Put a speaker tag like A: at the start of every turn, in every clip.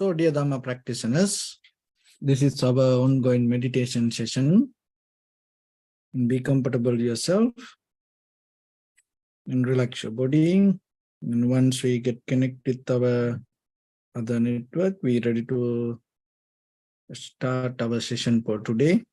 A: So, dear Dhamma practitioners, this is our ongoing meditation session. Be comfortable yourself and relax your body. And once we get connected with our other network, we're ready to start our session for today.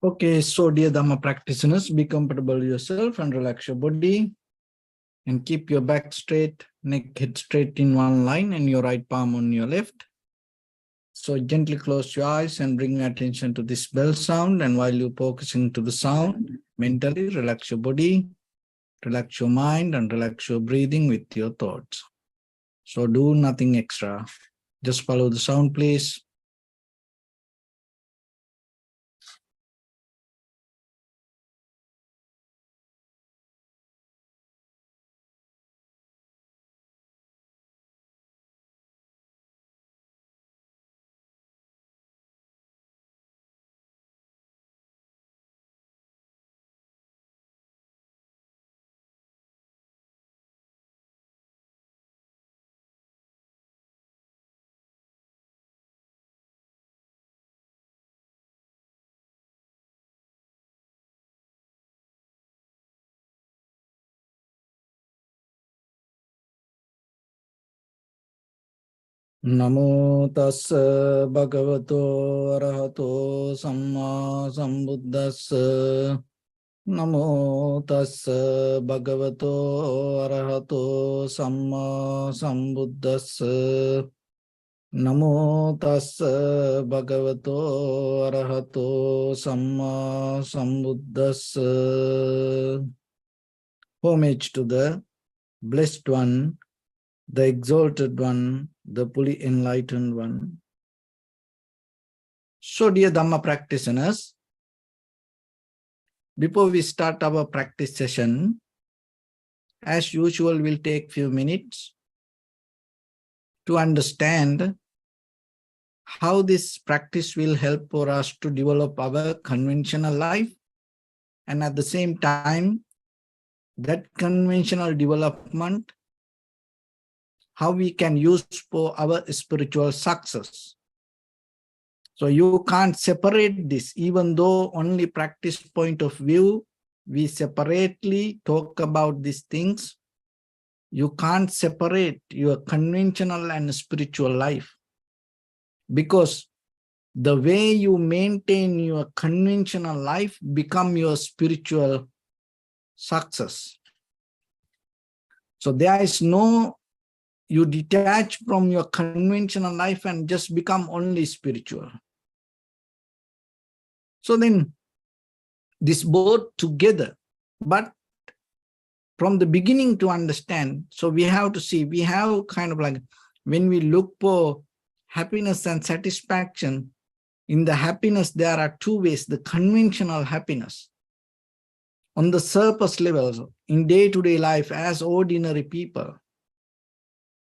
A: Okay, so dear Dhamma practitioners, be comfortable yourself and relax your body and keep your back straight, neck head straight in one line and your right palm on your left. So gently close your eyes and bring attention to this bell sound, and while you're focusing to the sound, mentally relax your body, relax your mind and relax your breathing with your thoughts. So do nothing extra. Just follow the sound, please. Namo tassa bhagavato arahato samma sambuddhassa. Namo tassa bhagavato arahato samma sambuddhassa. Namo tassa bhagavato arahato samma sambuddhassa. Homage to the Blessed One, the Exalted One, the fully enlightened one. So, dear Dhamma practitioners, before we start our practice session, as usual, we'll take few minutes to understand how this practice will help for us to develop our conventional life, and at the same time, that conventional development, how we can use for our spiritual success. So you can't separate this, even though only practice point of view, we separately talk about these things. You can't separate your conventional and spiritual life, because the way you maintain your conventional life become your spiritual success. So there is no, you detach from your conventional life and just become only spiritual. So then this both together, but from the beginning to understand, so we have to see, we have kind of like, when we look for happiness and satisfaction, in the happiness there are two ways: the conventional happiness on the surface levels, in day-to-day life as ordinary people,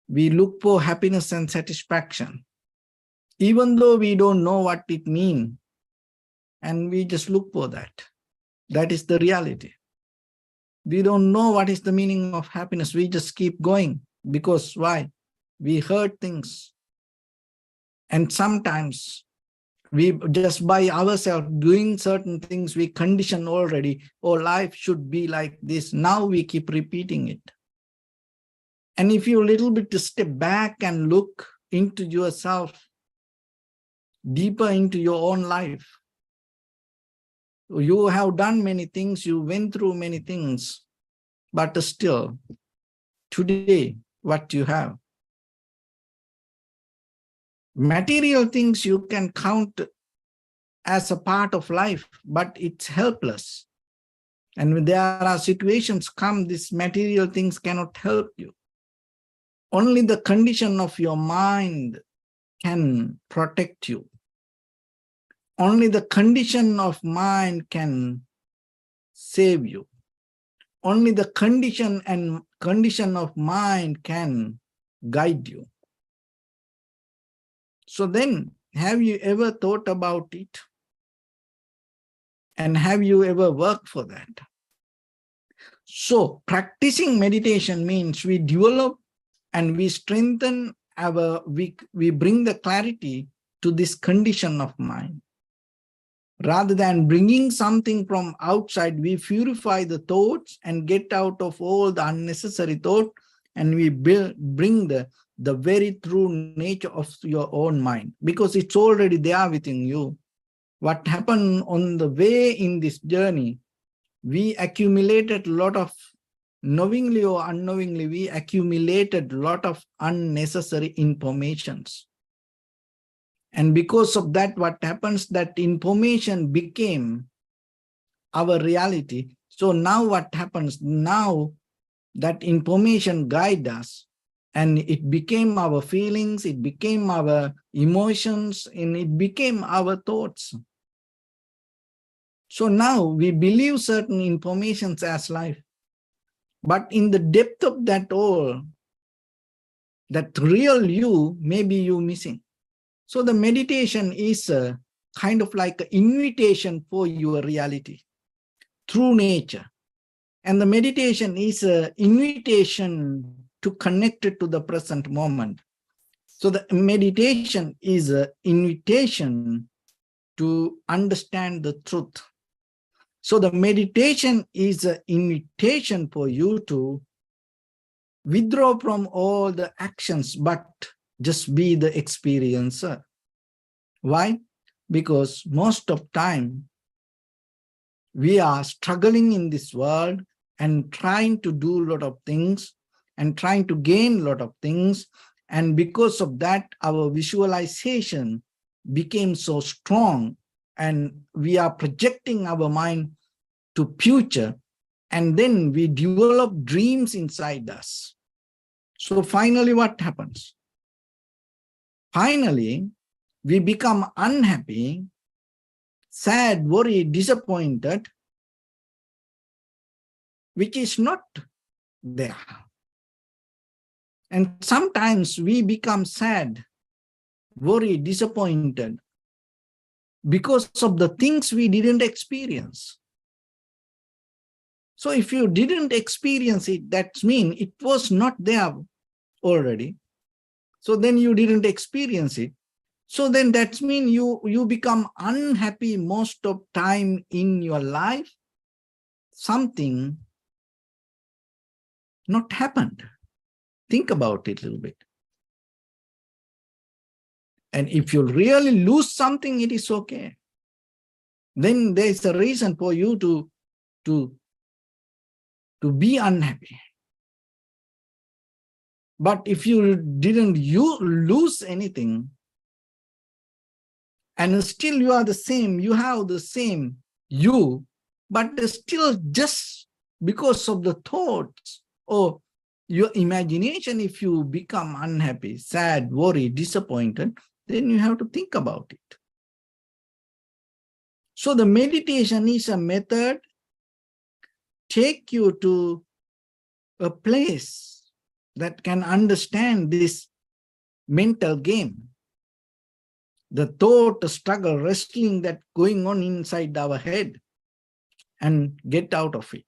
A: we look for happiness and satisfaction, even though we don't know what it means, and we just look for that. That is the reality. We don't know what is the meaning of happiness. We just keep going. Because why? We heard things. And sometimes we just by ourselves doing certain things, we condition already, oh, life should be like this. Now we keep repeating it. And if you a little bit to step back and look into yourself, deeper into your own life, You have done many things, you went through many things, but still, today, what you have? Material things you can count as a part of life, but it's helpless. And when there are situations come, these material things cannot help you. Only the condition of your mind can protect you. Only the condition of mind can save you. Only the condition of mind can guide you. So then, have you ever thought about it? And have you ever worked for that? So practicing meditation means we develop and we strengthen we bring the clarity to this condition of mind. Rather than bringing something from outside, we purify the thoughts and get out of all the unnecessary thought, and we bring the very true nature of your own mind, because it's already there within you. What happened on the way in this journey, we accumulated a lot of, knowingly or unknowingly, we accumulated a lot of unnecessary informations. And because of that, what happens, that information became our reality. So now what happens, now that information guides us, and it became our feelings, it became our emotions, and it became our thoughts. So now we believe certain informations as life. But in the depth of that all, that real you, maybe you missing. So the meditation is a kind of like an invitation for your reality, true nature. And the meditation is an invitation to connect it to the present moment. So the meditation is an invitation to understand the truth. So the meditation is an invitation for you to withdraw from all the actions, but just be the experiencer. Why? Because most of time, we are struggling in this world and trying to do a lot of things and trying to gain a lot of things. And because of that, our visualization became so strong, and we are projecting our mind to future, and then we develop dreams inside us. So finally, what happens? Finally, we become unhappy, sad, worried, disappointed, which is not there. And sometimes we become sad, worried, disappointed because of the things we didn't experience. So if you didn't experience it, that means it was not there already. So then you didn't experience it. So then that means you become unhappy most of time in your life. Something not happened. Think about it a little bit. And if you really lose something, it is okay. Then there is a reason for you to be unhappy. But if you didn't lose anything, and still you are the same, you have the same you, but still just because of the thoughts or your imagination, if you become unhappy, sad, worried, disappointed, then you have to think about it. So the meditation is a method take you to a place that can understand this mental game, the thought, the struggle, wrestling that going on inside our head, and get out of it.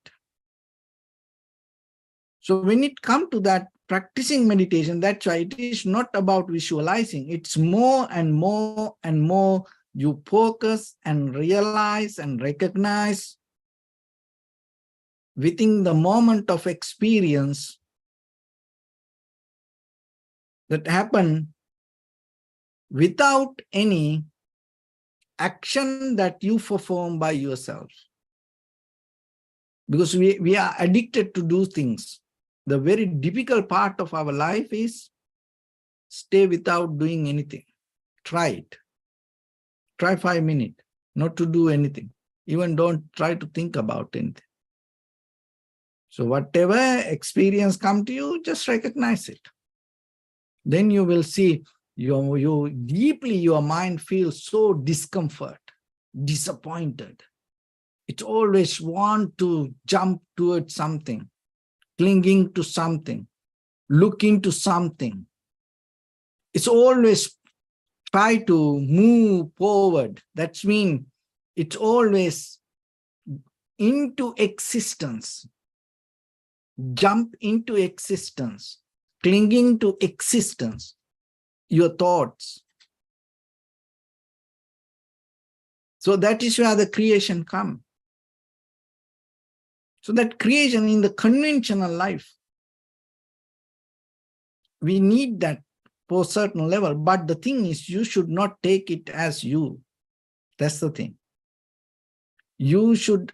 A: So when it comes to that practicing meditation, that's why it is not about visualizing. It's more and more and more you focus and realize and recognize within the moment of experience that happen without any action that you perform by yourself. Because we are addicted to do things. The very difficult part of our life is stay without doing anything. Try it. Try 5 minutes, not to do anything. Even don't try to think about anything. So whatever experience come to you, just recognize it. Then you will see you deeply, your mind feels so discomfort, disappointed. It always want to jump towards something, clinging to something, looking to something. It's always try to move forward. That means it's always into existence, jump into existence, clinging to existence, your thoughts. So that is where the creation comes. So that creation in the conventional life, we need that for a certain level. But the thing is, you should not take it as you. That's the thing. You should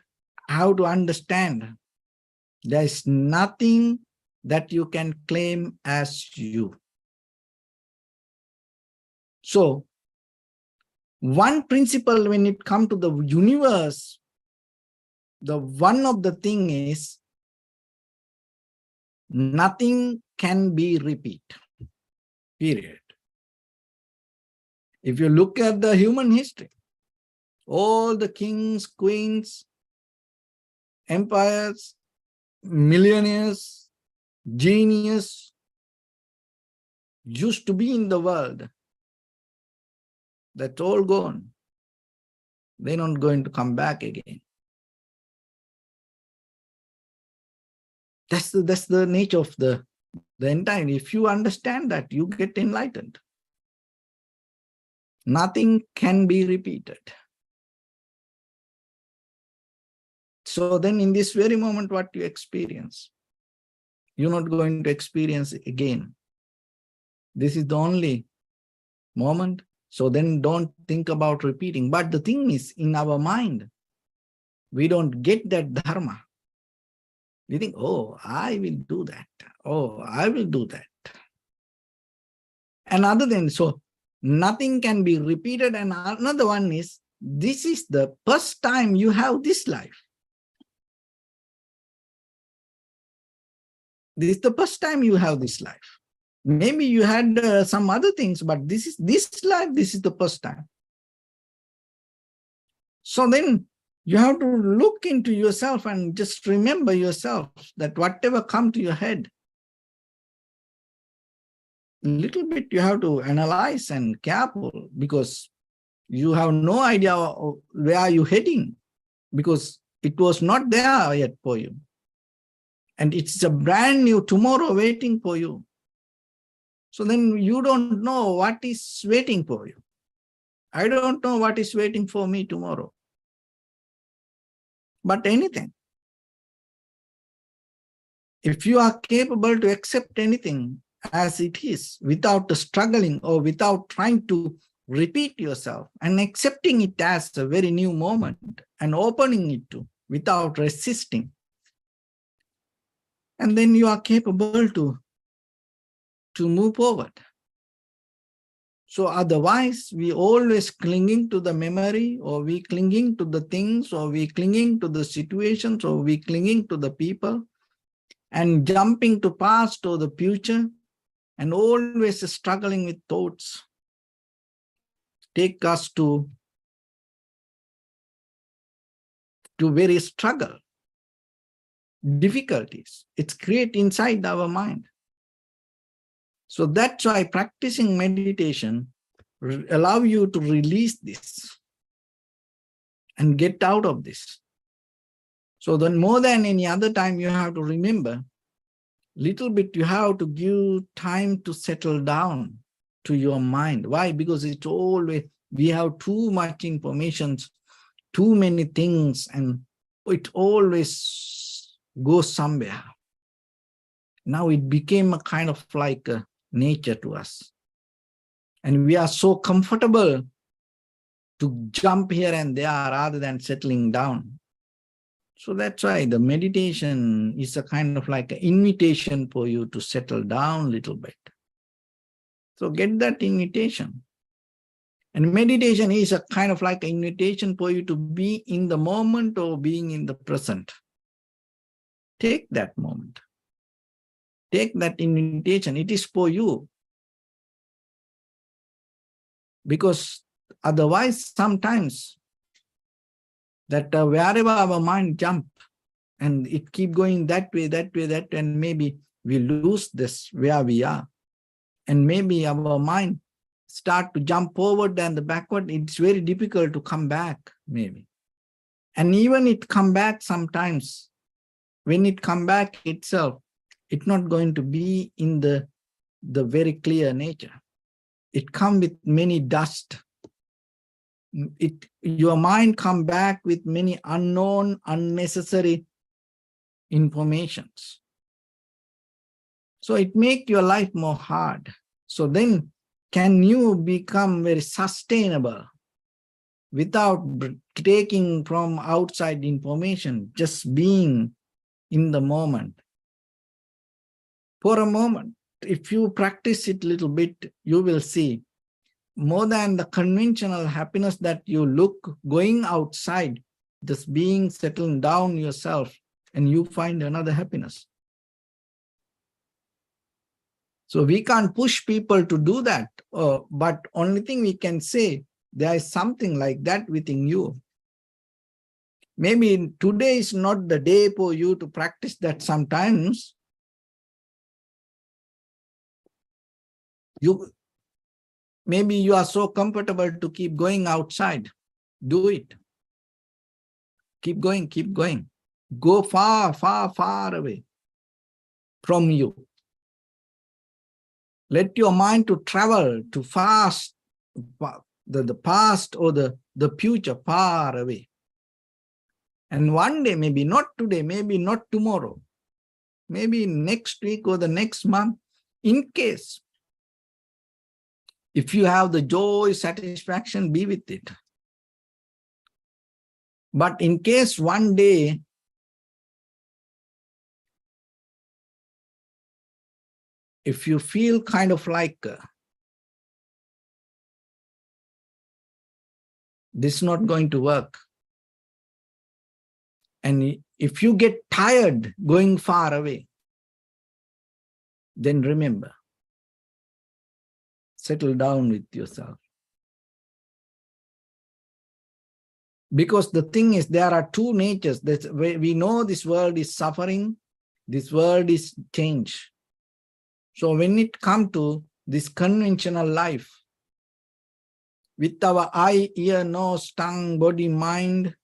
A: have to understand there is nothing that you can claim as you. So, one principle when it comes to the universe, the one of the thing is nothing can be repeat, period. If you look at the human history, all the kings, queens, empires, millionaires, genius used to be in the world. That's all gone. They're not going to come back again. That's the nature of the entire. If you understand that, you get enlightened. Nothing can be repeated. So then in this very moment, what you experience, you're not going to experience it again. This is the only moment. So then don't think about repeating. But the thing is, in our mind, we don't get that dharma. We think, oh, I will do that. Oh, I will do that. And other than so, nothing can be repeated. And another one is, this is the first time you have this life. This is the first time you have this life. Maybe you had some other things, but this life, this is the first time. So then you have to look into yourself and just remember yourself that whatever comes to your head, a little bit you have to analyze and careful, because you have no idea where you're heading, because it was not there yet for you. And it's a brand new tomorrow waiting for you. So then you don't know what is waiting for you. I don't know what is waiting for me tomorrow. But anything. If you are capable to accept anything as it is, without struggling or without trying to repeat yourself, and accepting it as a very new moment and opening it to without resisting, and then you are capable to move forward. So otherwise, we always clinging to the memory, or we clinging to the things, or we clinging to the situations, or we clinging to the people, and jumping to past or the future, and always struggling with thoughts, take us to very struggle, difficulties. It's create inside our mind. So that's why practicing meditation allow you to release this and get out of this. So then more than any other time, you have to remember, little bit you have to give time to settle down to your mind. Why? Because it's always, we have too much information, too many things, and it always goes somewhere. Now it became a kind of like a nature to us. And we are so comfortable to jump here and there rather than settling down. So that's why the meditation is a kind of like an invitation for you to settle down a little bit. So get that invitation. And meditation is a kind of like an invitation for you to be in the moment or being in the present. Take that moment. Take that invitation. It is for you. Because otherwise, sometimes that wherever our mind jump and it keep going that way, and maybe we lose this where we are. And maybe our mind start to jump forward and the backward. It's very difficult to come back, maybe. And even it come back sometimes, when it come back itself, it's not going to be in the very clear nature. It come with many dust. Your mind come back with many unknown, unnecessary informations. So it make your life more hard. So then can you become very sustainable without taking from outside information, just being in the moment? For a moment, if you practice it a little bit, you will see more than the conventional happiness that you look going outside, just being settling down yourself, and you find another happiness. So we can't push people to do that, but only thing we can say, there is something like that within you. Maybe today is not the day for you to practice that. Sometimes maybe you are so comfortable to keep going outside. Do it. Keep going, keep going. Go far, far, far away from you. Let your mind to travel to fast, the past or the future far away. And one day, maybe not today, maybe not tomorrow, maybe next week or the next month, in case, if you have the joy, satisfaction, be with it. But in case one day, if you feel kind of like this is not going to work, and if you get tired going far away, then remember, settle down with yourself. Because the thing is, there are two natures. We know this world is suffering, this world is change. So when it comes to this conventional life, with our eye, ear, nose, tongue, body, mind,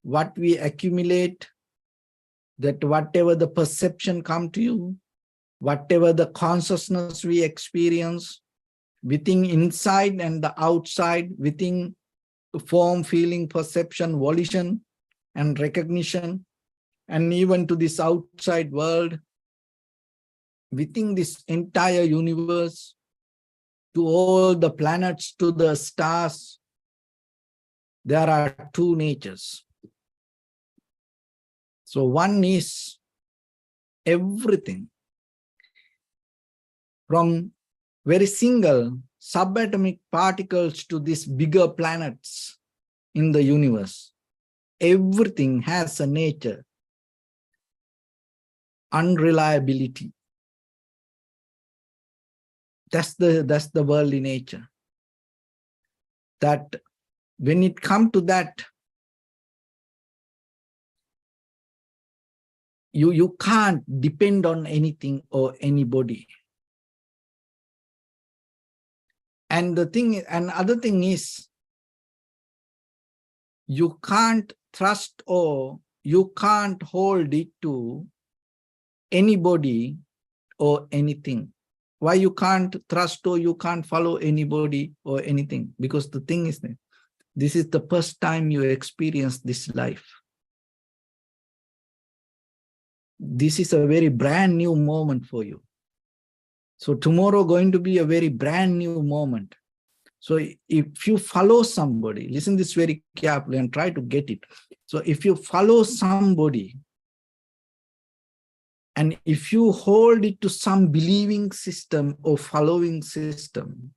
A: what we accumulate, that whatever the perception come to you, whatever the consciousness we experience, within inside and the outside, within form, feeling, perception, volition, and recognition, and even to this outside world, within this entire universe, to all the planets, to the stars, there are two natures. So one is everything, from very single subatomic particles to these bigger planets in the universe. Everything has a nature, unreliability. That's the worldly nature. That when it comes to that, you can't depend on anything or anybody. And the thing, and other thing is, you can't trust or you can't hold it to anybody or anything. Why you can't trust or you can't follow anybody or anything? Because the thing is, this is the first time you experience this life. This is a very brand new moment for you. So tomorrow going to be a very brand new moment. So if you follow somebody, listen this very carefully and try to get it. So if you follow somebody, and if you hold it to some believing system or following system,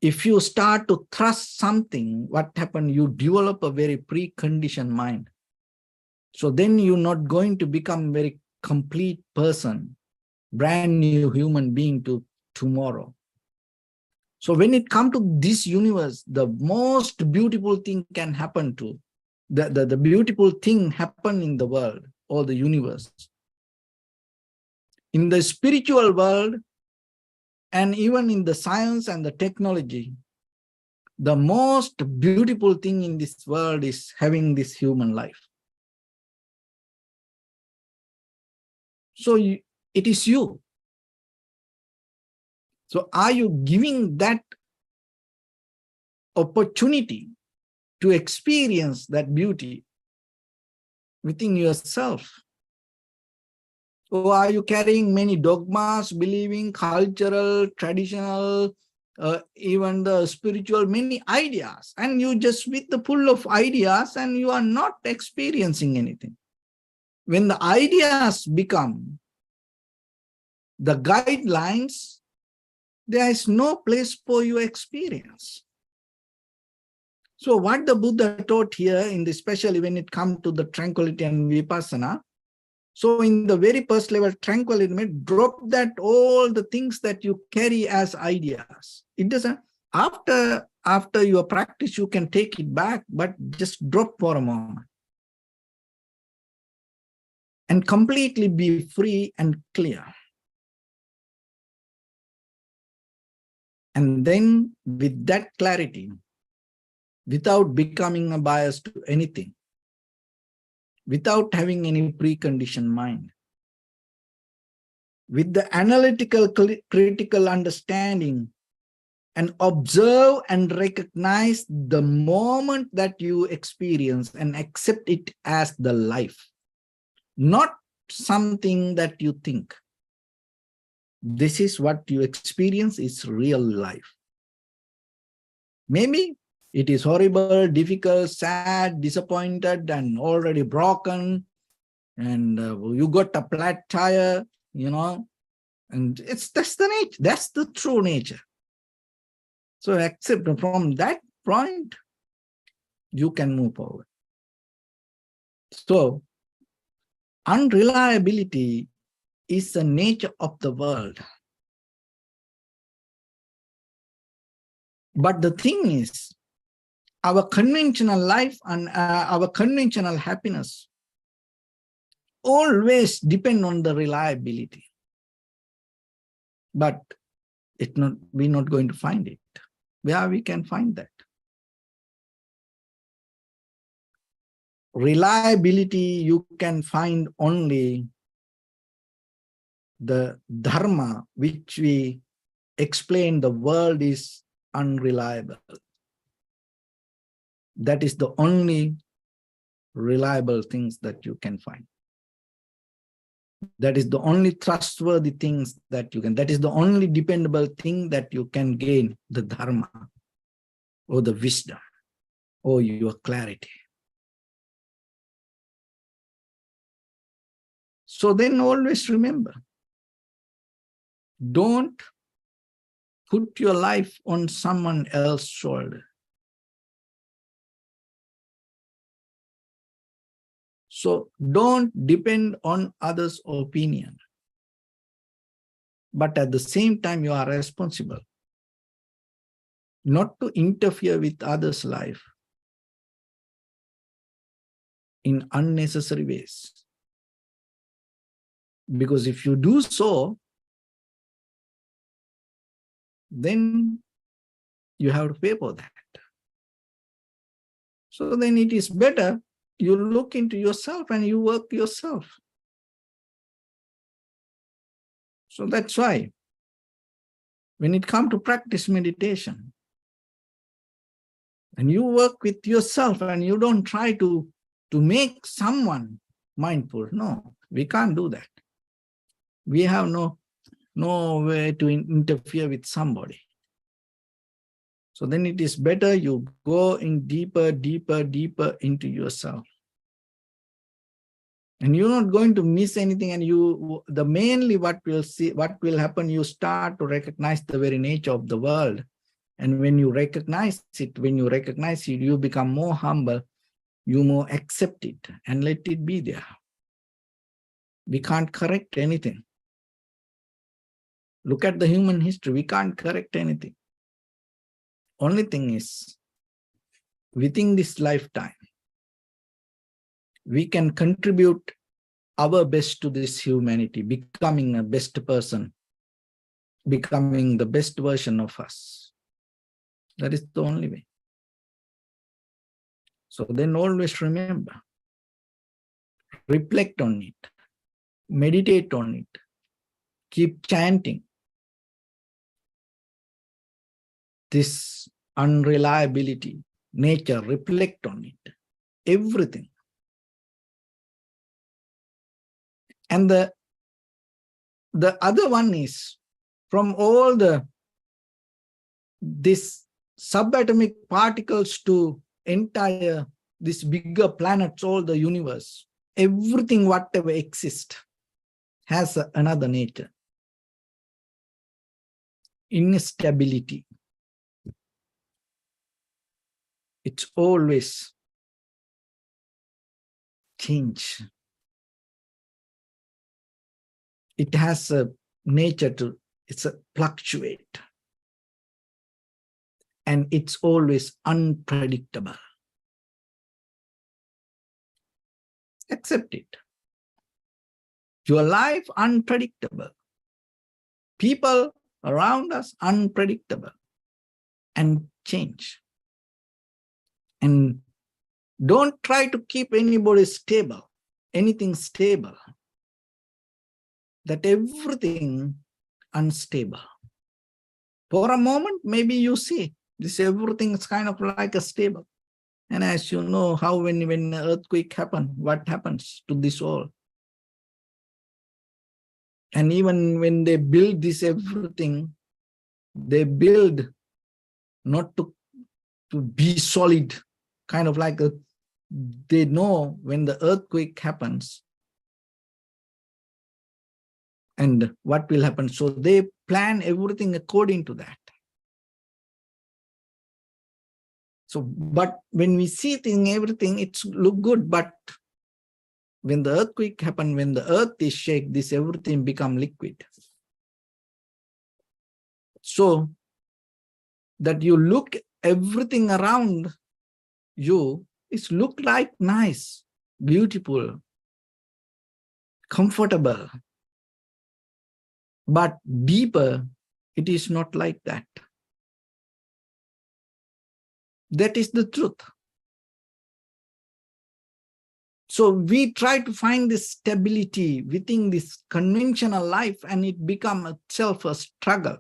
A: if you start to trust something, what happens? You develop a very preconditioned mind. So then you're not going to become very complete person, brand new human being to tomorrow. So when it comes to this universe, the most beautiful thing can happen to, the beautiful thing happen in the world or the universe. In the spiritual world, and even in the science and the technology, the most beautiful thing in this world is having this human life. So it is you. So are you giving that opportunity to experience that beauty within yourself? Or are you carrying many dogmas, believing cultural, traditional, even the spiritual, many ideas, and you just with the full of ideas and you are not experiencing anything? When the ideas become the guidelines, there is no place for your experience. So what the Buddha taught here, especially when it comes to the tranquility and vipassana, so in the very first level, tranquility, drop that all the things that you carry as ideas. It doesn't, after your practice, you can take it back, but just drop for a moment. And completely be free and clear. And then with that clarity, without becoming a bias to anything, without having any preconditioned mind, with the analytical, critical understanding, and observe and recognize the moment that you experience and accept it as the life, not something that you think. This is what you experience is real life. Maybe it is horrible, difficult, sad, disappointed, and already broken, and you got a flat tire, and that's the nature, that's the true nature. So accept from that point, you can move forward. So unreliability is the nature of the world. But the thing is, our conventional life and our conventional happiness always depend on the reliability. But we're not going to find it. Where we can find that? Reliability you can find only the Dharma, which we explain the world is unreliable. That is the only reliable things that you can find. That is the only trustworthy things that you can, that is the only dependable thing that you can gain, the Dharma or the wisdom or your clarity. So then always remember, don't put your life on someone else's shoulder. So don't depend on others' opinion. But at the same time, you are responsible not to interfere with others' life in unnecessary ways. Because if you do so, then you have to pay for that. So then it is better you look into yourself and you work yourself. So that's why when it comes to practice meditation, and you work with yourself and you don't try to make someone mindful. No, we can't do that. We have no way to interfere with somebody. So then it is better you go in deeper, deeper, deeper into yourself. And you're not going to miss anything. And the mainly what will happen, you start to recognize the very nature of the world. And when you recognize it, you become more humble, you more accept it and let it be there. We can't correct anything. Look at the human history. We can't correct anything. Only thing is, within this lifetime, we can contribute our best to this humanity, becoming a best person, becoming the best version of us. That is the only way. So then always remember, reflect on it, meditate on it, keep chanting. This unreliability, nature, reflect on it, everything. And the other one is, from all this subatomic particles to entire, this bigger planets, all the universe, everything whatever exists has another nature. Instability. It's always change. It has a nature to, it's a fluctuate. And it's always unpredictable. Accept it. Your life unpredictable. People around us unpredictable. And change. And don't try to keep anybody stable, anything stable. That everything unstable. For a moment, maybe you see this everything is kind of like a stable. And as you know, how when an earthquake happens, what happens to this all? And even when they build this everything, they build not to be solid, kind of like they know when the earthquake happens and what will happen. So they plan everything according to that. So, but when we see everything, it's look good. But when the earthquake happens, when the earth is shaken, this everything become liquid. So that you look everything around you, it look like nice, beautiful, comfortable. But deeper, it is not like that. That is the truth. So we try to find this stability within this conventional life, and it becomes itself a struggle.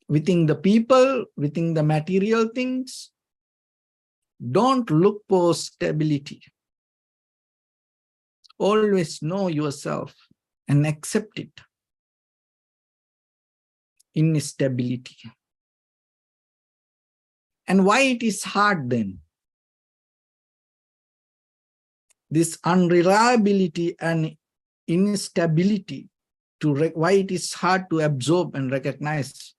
A: Within the people, within the material things, don't look for stability. Always know yourself and accept it. Instability. And why it is hard then? This unreliability and instability, why it is hard to absorb and recognize.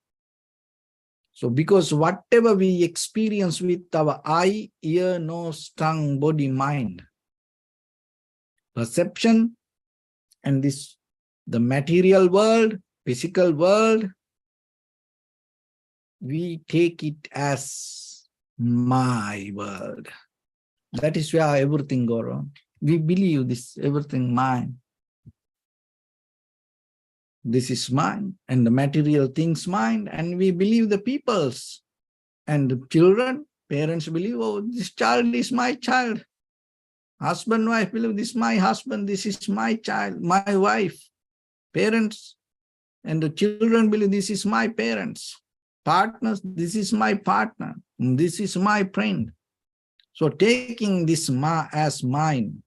A: So because whatever we experience with our eye, ear, nose, tongue, body, mind, perception, and the material world, physical world, we take it as my world. That is where everything goes wrong. We believe this, everything mine. This is mine, and the material things mine, and we believe the people's. And the children, parents believe, oh, this child is my child. Husband, wife believe, this is my husband, this is my child, my wife. Parents and the children believe, this is my parents. Partners, this is my partner, this is my friend. So taking this as mine,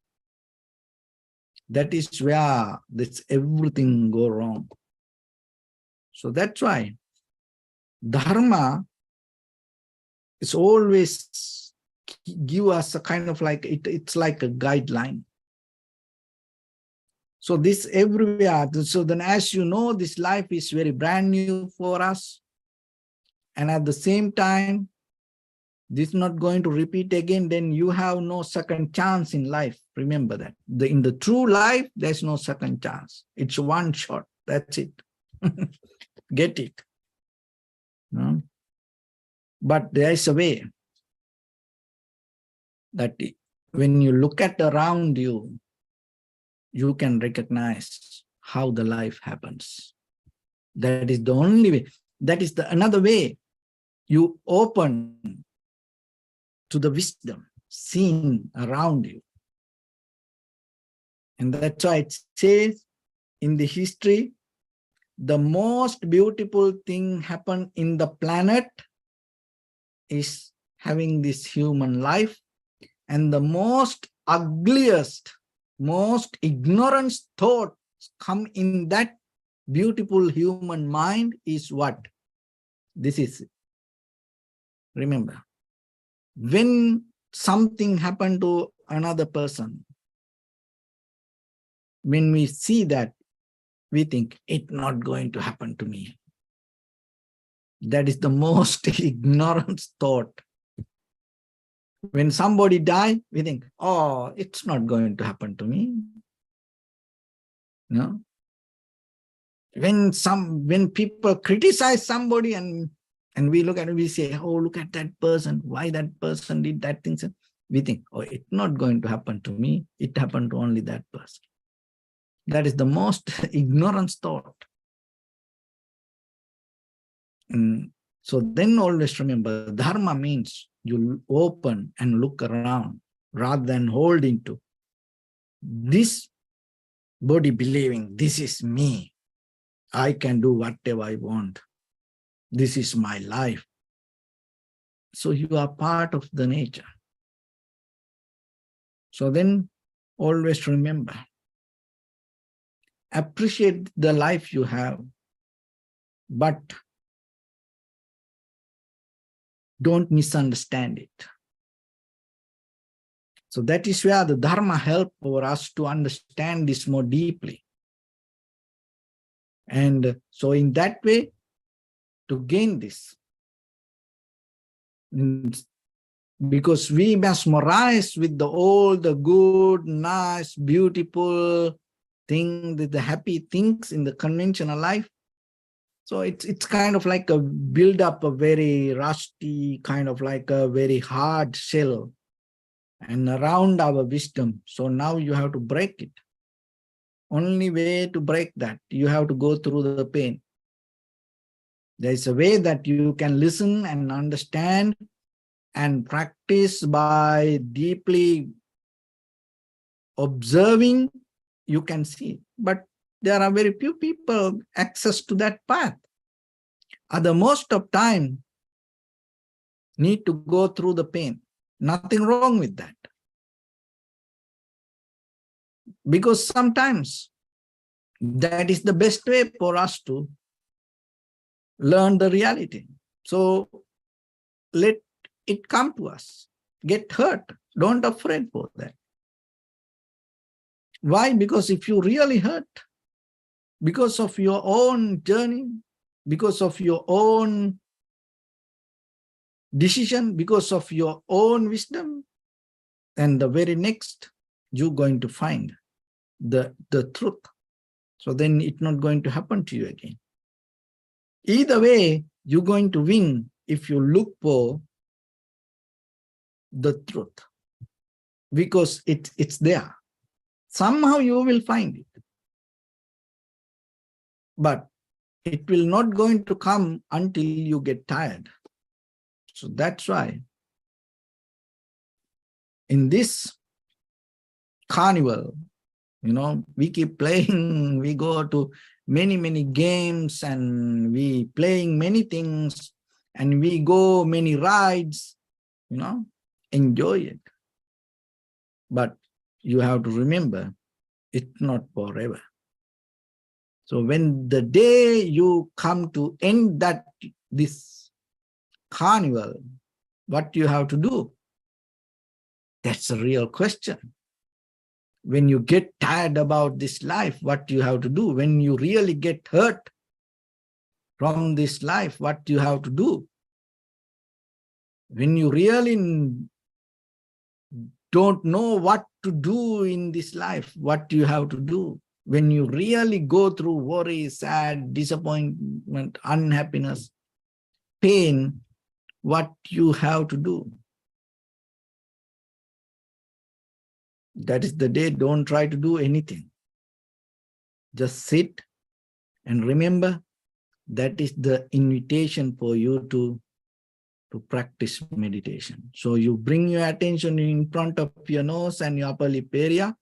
A: that is where everything go wrong. So that's why Dharma It's always give us a kind of like, it's like a guideline. So this everywhere, so then as you know, this life is very brand new for us. And at the same time, this is not going to repeat again, then you have no second chance in life. Remember that. In the true life, there's no second chance. It's one shot. That's it. Get it. No? But there is a way that when you look at around you, you can recognize how the life happens. That is the only way. That is the another way you open to the wisdom seen around you. And that's why it says in the history, the most beautiful thing happened in the planet is having this human life. And the most ugliest, most ignorant thoughts come in that beautiful human mind is what? This is it. Remember, when something happened to another person, when we see that, we think it's not going to happen to me. That is the most ignorant thought. When somebody dies, we think, oh, it's not going to happen to me. No. When people criticize somebody and we look at it, we say, oh, look at that person, why that person did that thing. We think, oh, it's not going to happen to me. It happened to only that person. That is the most ignorant thought. So then always remember, Dharma means you open and look around rather than holding to this body believing, this is me. I can do whatever I want. This is my life. So you are part of the nature. So then always remember, appreciate the life you have, but don't misunderstand it. So that is where the Dharma helps for us to understand this more deeply. And so in that way, to gain this, because we mesmerize with all the good, nice, beautiful things, the happy things in the conventional life. So it's kind of like a build up a very rusty, kind of like a very hard shell and around our wisdom. So now you have to break it. Only way to break that, you have to go through the pain. There is a way that you can listen and understand and practice by deeply observing, you can see. But there are very few people access to that path. Other most of time need to go through the pain. Nothing wrong with that. Because sometimes that is the best way for us to learn the reality. So let it come to us. Get hurt. Don't be afraid for that. Why? Because if you really hurt, because of your own journey, because of your own decision, because of your own wisdom, and the very next, you're going to find the truth. So then it's not going to happen to you again. Either way, you're going to win if you look for the truth, because it's there. Somehow you will find it. But it will not going to come until you get tired. So that's why in this carnival, we keep playing, we go to many games and we playing many things and we go many rides, enjoy it. But you have to remember, it's not forever. So when the day you come to end this carnival, What you have to do? That's a real question. When you get tired about this life, what you have to do? When you really get hurt from this life, what you have to do? When you really don't know what to do in this life, what you have to do? When you really go through worry, sad, disappointment, unhappiness, pain, what you have to do? That is the day. Don't try to do anything. Just sit and remember that is the invitation for you to practice meditation. So you bring your attention in front of your nose and your upper lip area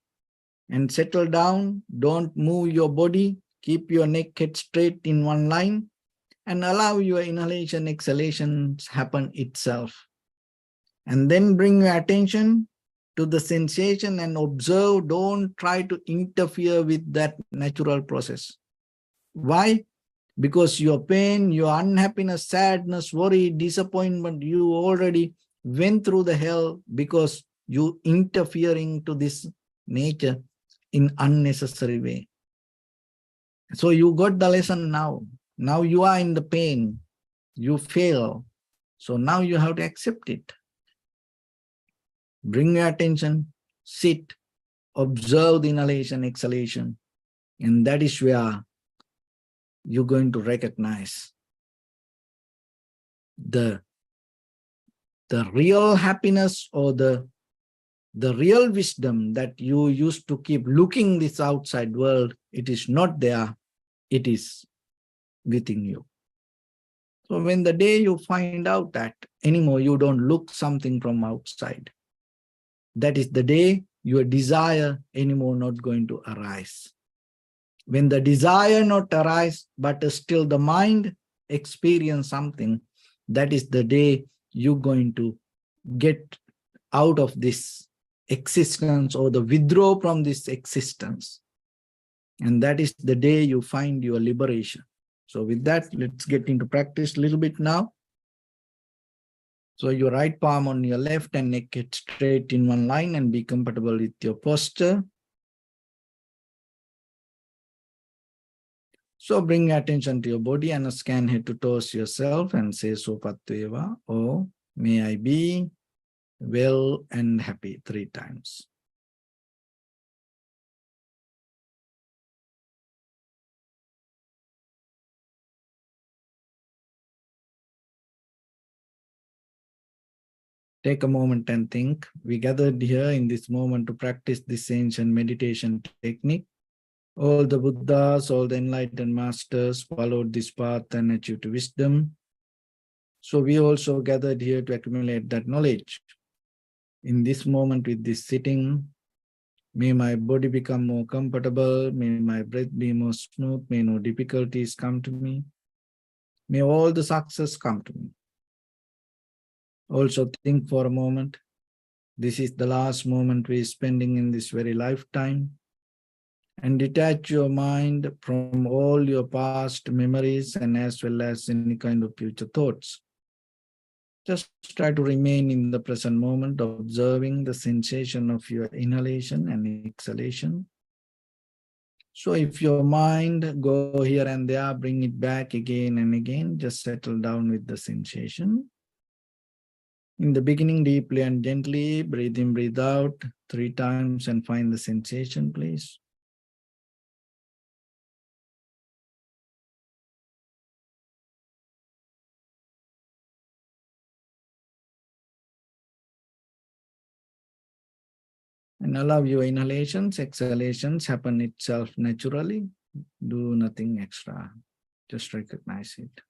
A: and settle down. Don't move your body. Keep your neck head straight in one line and allow your inhalation, exhalations happen itself. And then bring your attention to the sensation and observe. Don't try to interfere with that natural process. Why? Because your pain, your unhappiness, sadness, worry, disappointment, you already went through the hell because you interfering to this nature in unnecessary way. So you got the lesson now. Now you are in the pain. You fail. So now you have to accept it. Bring your attention, sit, observe the inhalation, exhalation, and that is where you're going to recognize the real happiness or the real wisdom that you used to keep looking this outside world. It is not there, it is within you. So when the day you find out that anymore you don't look something from outside, that is the day your desire anymore not going to arise. When the desire not arise, but still the mind experience something, that is the day you're going to get out of this existence or the withdraw from this existence. And that is the day you find your liberation. So with that, let's get into practice a little bit now. So your right palm on your left and neck get straight in one line and be comfortable with your posture. So bring attention to your body and scan head to toes yourself and say Sopatveva, or may I be well and happy 3 times. Take a moment and think. We gathered here in this moment to practice this ancient meditation technique. All the Buddhas, all the enlightened masters followed this path and achieved wisdom. So we also gathered here to accumulate that knowledge. In this moment with this sitting, may my body become more comfortable, may my breath be more smooth, may no difficulties come to me, may all the success come to me. Also think for a moment, this is the last moment we're spending in this very lifetime, and detach your mind from all your past memories and as well as any kind of future thoughts. Just try to remain in the present moment, observing the sensation of your inhalation and exhalation. So if your mind go here and there, bring it back again and again, just settle down with the sensation. In the beginning, deeply and gently, breathe in, breathe out 3 times and find the sensation, please. And allow your inhalations, exhalations happen itself naturally. Do nothing extra. Just recognize it.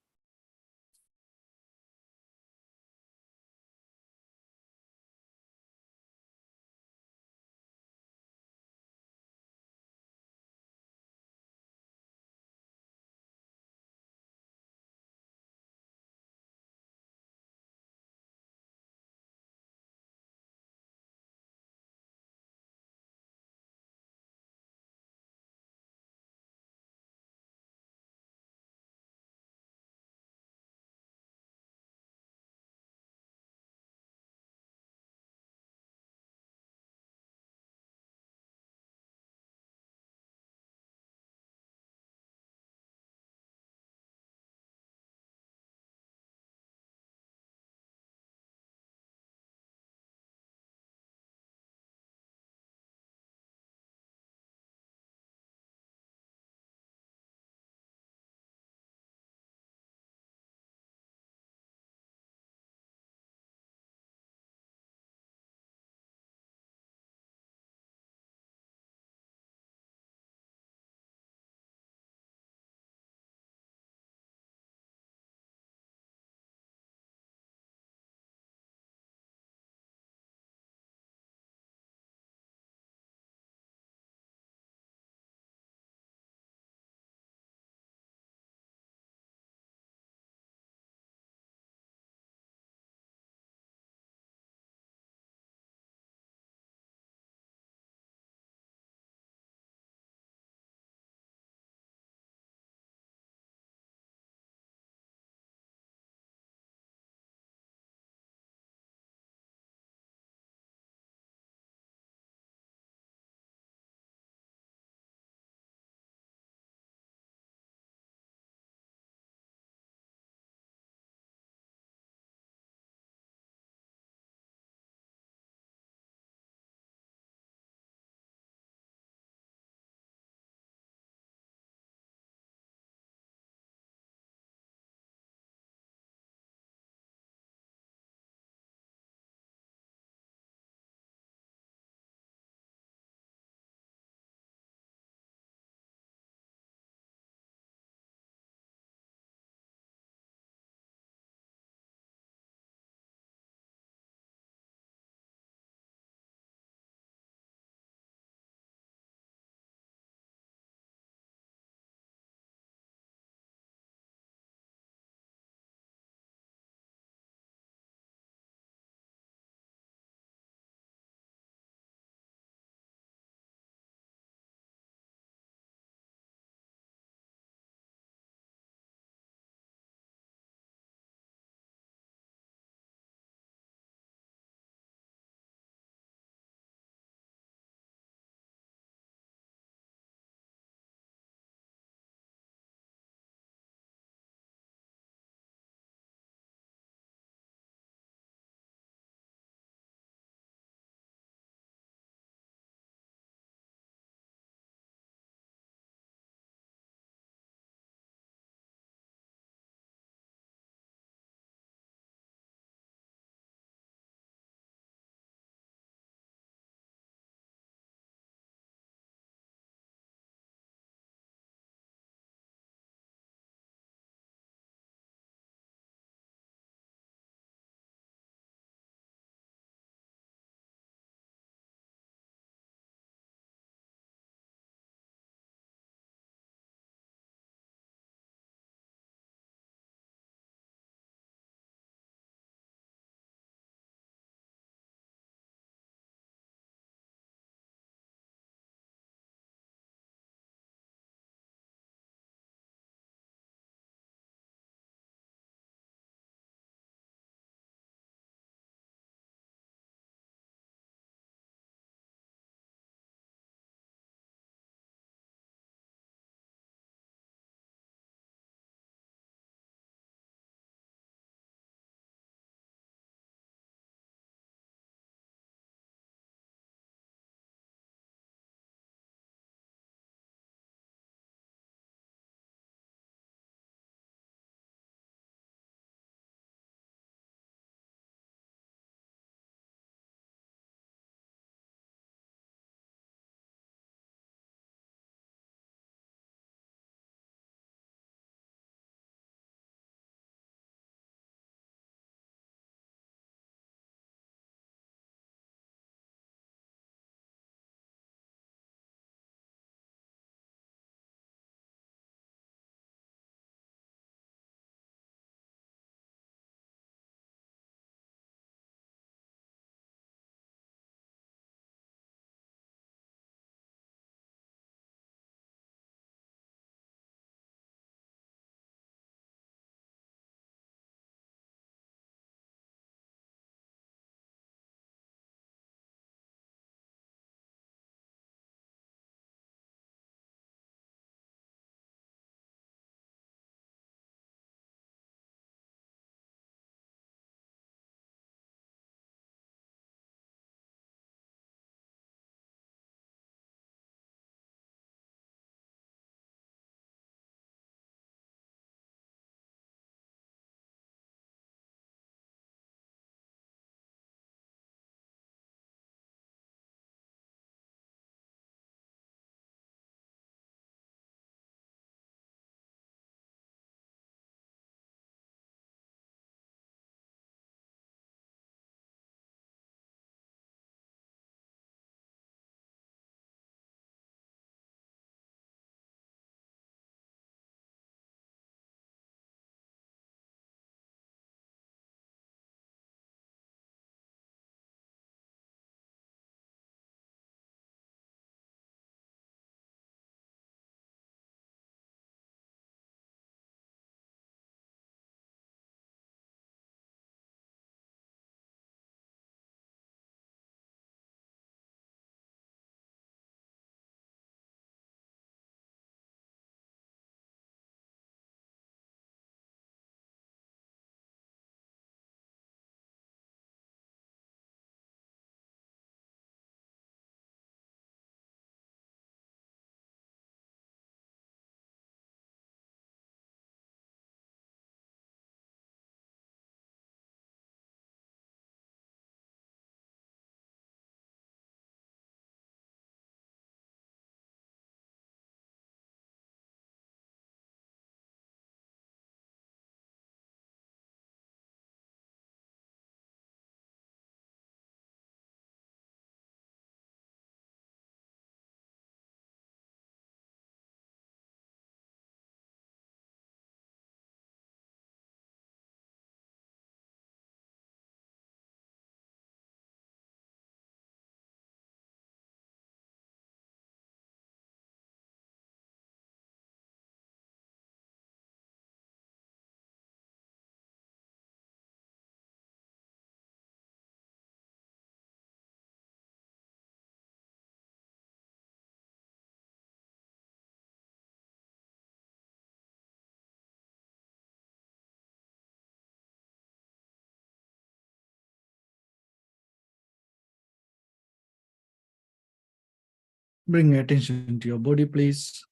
A: Bring your attention to your body, please,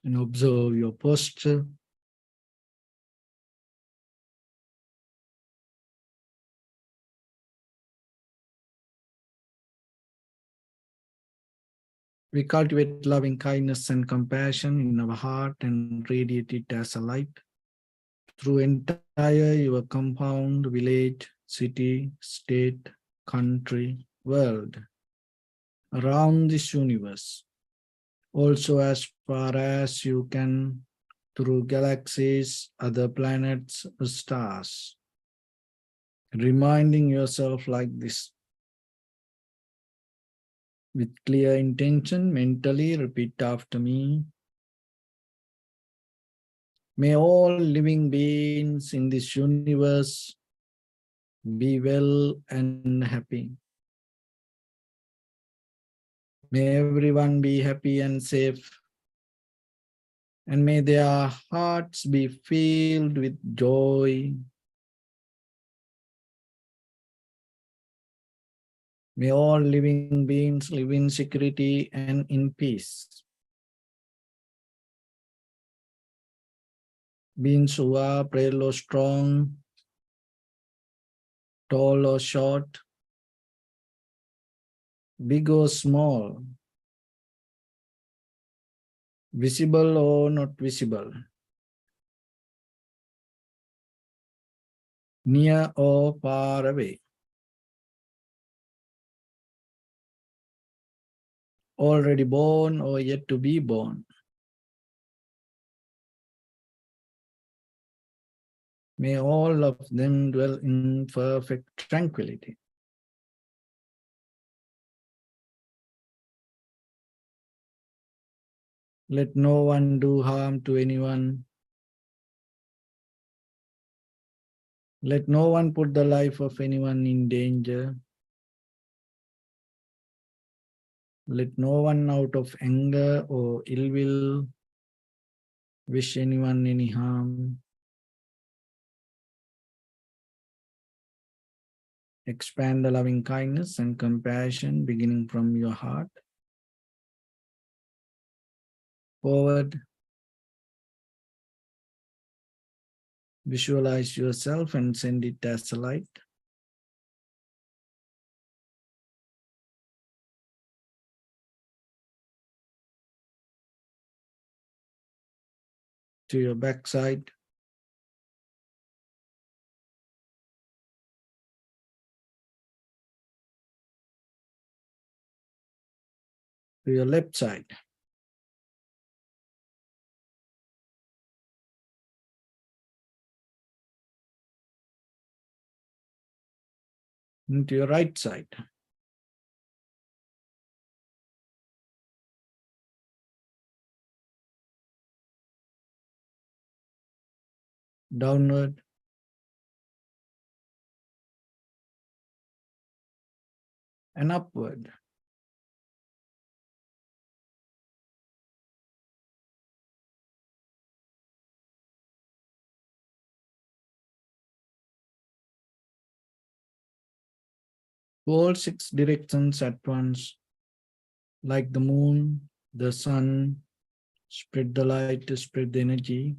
A: and observe your posture. We cultivate loving kindness and compassion in our heart and radiate it as a light through entire your compound, village, city, state, country, world, around this universe. Also as far as you can through galaxies, other planets, stars. Reminding yourself like this. With clear intention, mentally repeat after me. May all living beings in this universe be well and happy. May everyone be happy and safe. And may their hearts be filled with joy. May all living beings live in security and in peace. Beings who are frail or strong, tall or short, big or small, visible or not visible, near or far away, already born or yet to be born. May all of them dwell in perfect tranquility. Let no one do harm to anyone. Let no one put the life of anyone in danger. Let no one out of anger or ill will wish anyone any harm. Expand the loving kindness and compassion beginning from your heart. Forward. Visualize yourself and send it as a light. To your backside. To your left side. And to your right side. Downward. And upward. To all 6 directions at once. Like the moon, the sun, spread the light, spread the energy,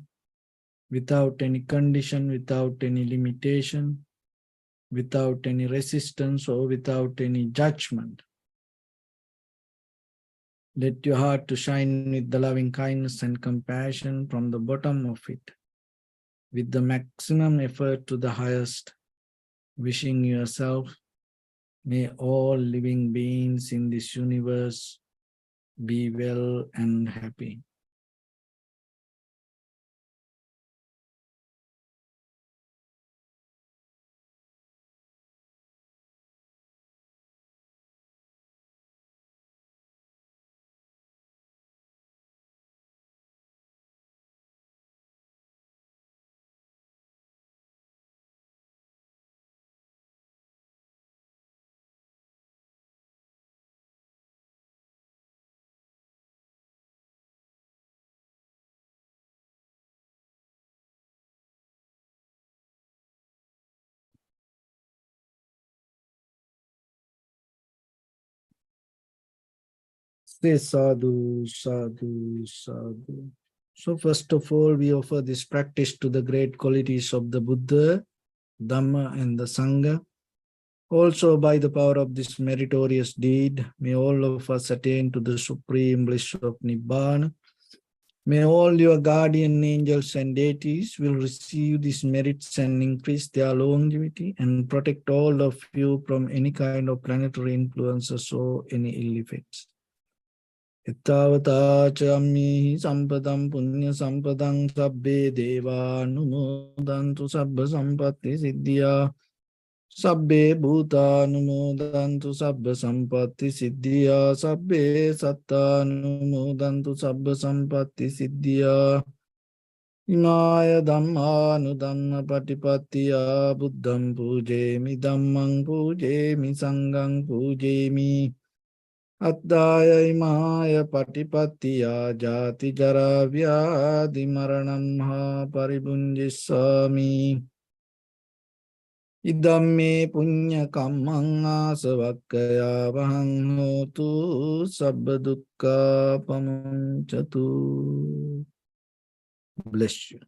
A: without any condition, without any limitation, without any resistance or without any judgment. Let your heart to shine with the loving kindness and compassion from the bottom of it, with the maximum effort to the highest, wishing yourself, may all living beings in this universe be well and happy. Say sadhu, sadhu, sadhu. So first of all, we offer this practice to the great qualities of the Buddha, Dhamma, and the Sangha. Also, by the power of this meritorious deed, may all of us attain to the supreme bliss of Nibbana. May all your guardian angels and deities will receive these merits and increase their longevity and protect all of you from any kind of planetary influences or any ill effects. Ittavata chammi sampadam punya sampadam sabbe deva numodantu sabba sampatti siddhya. Sabbe bhuta numodantu sabba sampatti siddhya. Sabbe satta numodantu sabba sampatti siddhya. Imaya dhamma nudhamma patipattiya buddham pujemi dhammang pujemi sanghang pujemi. Addaya imaya patipattiya jati jara vyadhi maranam ha paribunjissami. Idamme punya kammang asavakkaya vahang hotu sabba dukkha pamuncatu. Bless you.